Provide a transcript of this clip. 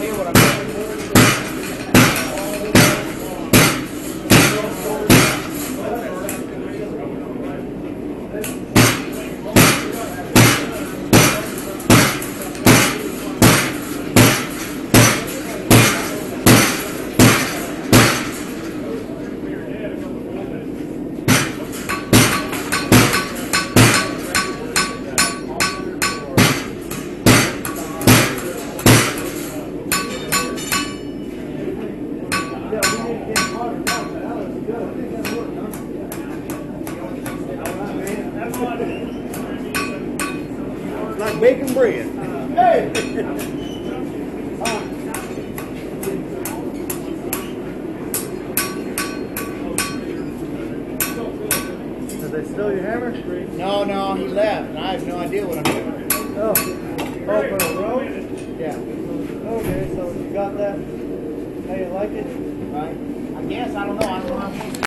idea what I'm doing. Like baking bread. Hey! Did they steal your hammer? No, he left, and I have no idea what I'm doing. Oh, for the road? Yeah. Okay, so you got that? How you like it? Right? I guess, I don't know.